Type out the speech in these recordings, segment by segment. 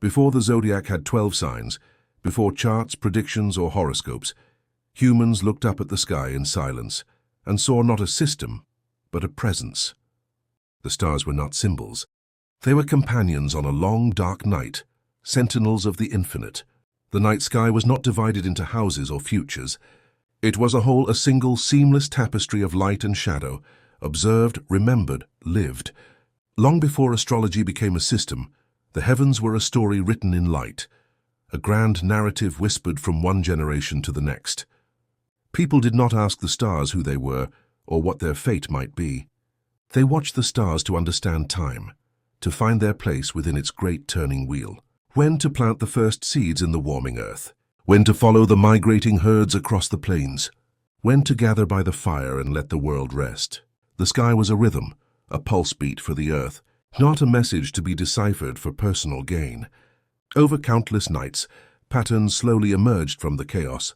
Before the zodiac had 12 signs, before charts, predictions, or horoscopes, humans looked up at the sky in silence and saw not a system, but a presence. The stars were not symbols. They were companions on a long, dark night, sentinels of the infinite. The night sky was not divided into houses or futures. It was a single, seamless tapestry of light and shadow, observed, remembered, lived. Long before astrology became a system, the heavens were a story written in light, a grand narrative whispered from one generation to the next. People did not ask the stars who they were or what their fate might be. They watched the stars to understand time, to find their place within its great turning wheel. When to plant the first seeds in the warming earth, when to follow the migrating herds across the plains, when to gather by the fire and let the world rest. The sky was a rhythm, a pulse beat for the earth, not a message to be deciphered for personal gain. Over countless nights, patterns slowly emerged from the chaos.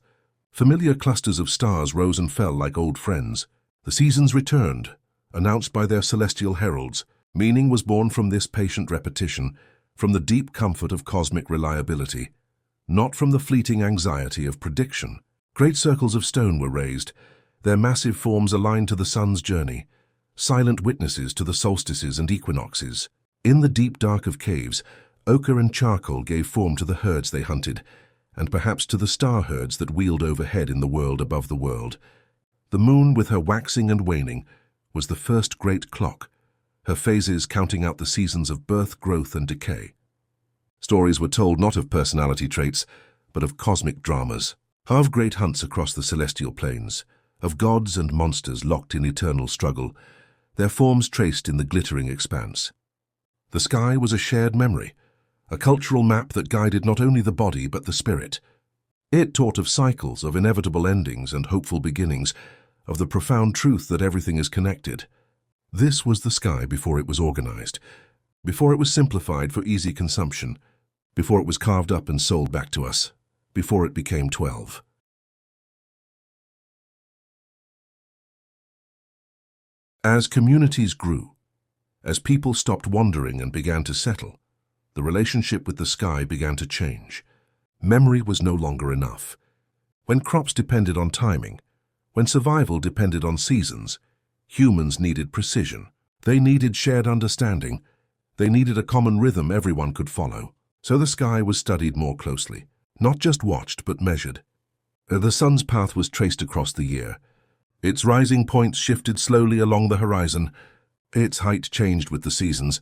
Familiar clusters of stars rose and fell like old friends. The seasons returned, announced by their celestial heralds. Meaning was born from this patient repetition, from the deep comfort of cosmic reliability, not from the fleeting anxiety of prediction. Great circles of stone were raised, their massive forms aligned to the sun's journey, silent witnesses to the solstices and equinoxes. In the deep dark of caves, ochre and charcoal gave form to the herds they hunted, and perhaps to the star herds that wheeled overhead in the world above the world. The moon, with her waxing and waning, was the first great clock, her phases counting out the seasons of birth, growth, and decay. Stories were told not of personality traits, but of cosmic dramas, of great hunts across the celestial plains, of gods and monsters locked in eternal struggle, their forms traced in the glittering expanse. The sky was a shared memory, a cultural map that guided not only the body but the spirit. It taught of cycles, of inevitable endings and hopeful beginnings, of the profound truth that everything is connected. This was the sky before it was organized, before it was simplified for easy consumption, before it was carved up and sold back to us, before it became 12. As communities grew, as people stopped wandering and began to settle, the relationship with the sky began to change. Memory was no longer enough. When crops depended on timing, when survival depended on seasons, humans needed precision. They needed shared understanding. They needed a common rhythm everyone could follow. So the sky was studied more closely, not just watched but measured. The sun's path was traced across the year. Its rising points shifted slowly along the horizon. Its height changed with the seasons.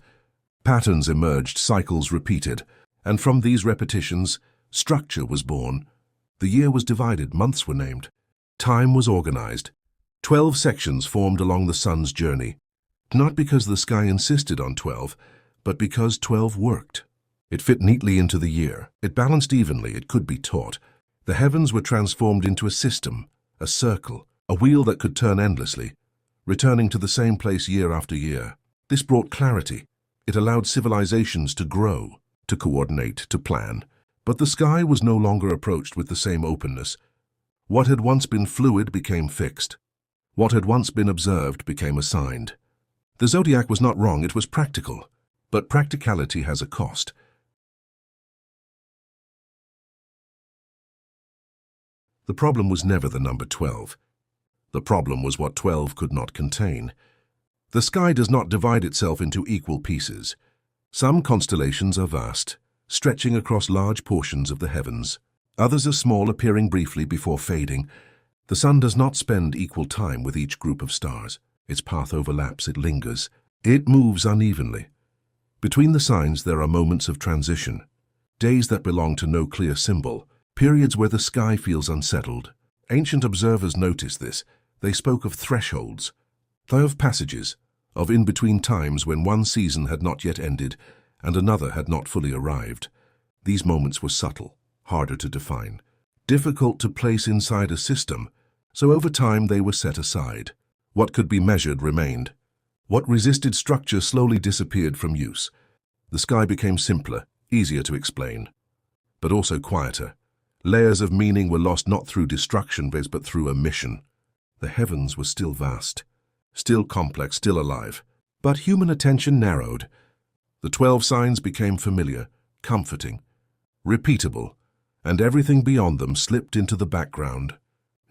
Patterns emerged, cycles repeated, and from these repetitions, structure was born. The year was divided, months were named. Time was organized. 12 sections formed along the sun's journey, not because the sky insisted on 12, but because 12 worked. It fit neatly into the year. It balanced evenly, it could be taught. The heavens were transformed into a system, a circle, a wheel that could turn endlessly, returning to the same place year after year. This brought clarity. It allowed civilizations to grow, to coordinate, to plan. But the sky was no longer approached with the same openness. What had once been fluid became fixed. What had once been observed became assigned. The zodiac was not wrong, it was practical. But practicality has a cost. The problem was never the number 12. The problem was what 12 could not contain. The sky does not divide itself into equal pieces. Some constellations are vast, stretching across large portions of the heavens. Others are small, appearing briefly before fading. The sun does not spend equal time with each group of stars. Its path overlaps, it lingers. It moves unevenly. Between the signs there are moments of transition, days that belong to no clear symbol, periods where the sky feels unsettled. Ancient observers noticed this. They spoke of thresholds, of passages, of in-between times when one season had not yet ended and another had not fully arrived. These moments were subtle, harder to define, difficult to place inside a system, so over time they were set aside. What could be measured remained. What resisted structure slowly disappeared from use. The sky became simpler, easier to explain, but also quieter. Layers of meaning were lost not through destruction but through omission. The heavens were still vast, still complex, still alive. But human attention narrowed. The 12 signs became familiar, comforting, repeatable, and everything beyond them slipped into the background.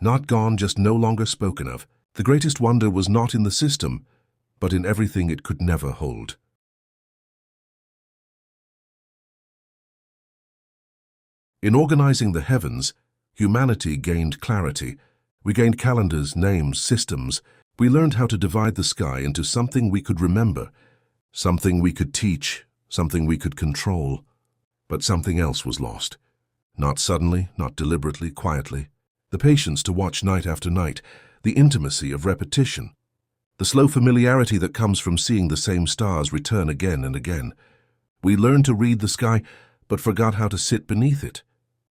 Not gone, just no longer spoken of. The greatest wonder was not in the system, but in everything it could never hold. In organizing the heavens, humanity gained clarity. We gained calendars, names, systems. We learned how to divide the sky into something we could remember, something we could teach, something we could control. But something else was lost. Not suddenly, not deliberately, quietly. The patience to watch night after night, the intimacy of repetition, the slow familiarity that comes from seeing the same stars return again and again. We learned to read the sky, but forgot how to sit beneath it,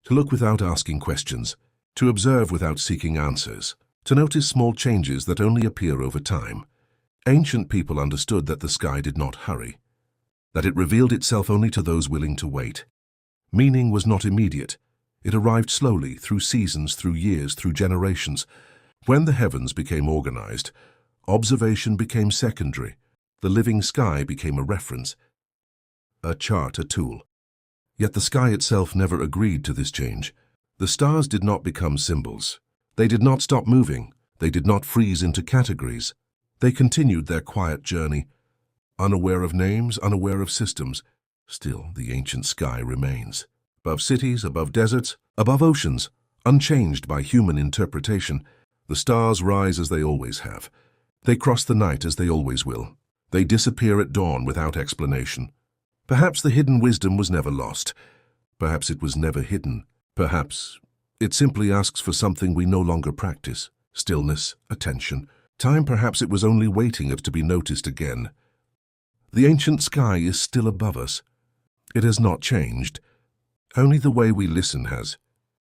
to look without asking questions, to observe without seeking answers, to notice small changes that only appear over time. Ancient people understood that the sky did not hurry, that it revealed itself only to those willing to wait. Meaning was not immediate. It arrived slowly, through seasons, through years, through generations. When the heavens became organized, observation became secondary. The living sky became a reference, a chart, a tool. Yet the sky itself never agreed to this change. The stars did not become symbols. They did not stop moving. They did not freeze into categories. They continued their quiet journey, unaware of names, unaware of systems. Still, the ancient sky remains. Above cities, above deserts, above oceans, unchanged by human interpretation, the stars rise as they always have. They cross the night as they always will. They disappear at dawn without explanation. Perhaps the hidden wisdom was never lost. Perhaps it was never hidden. Perhaps it simply asks for something we no longer practice. Stillness, attention. Time, perhaps it was only waiting to be noticed again. The ancient sky is still above us. It has not changed. Only the way we listen has.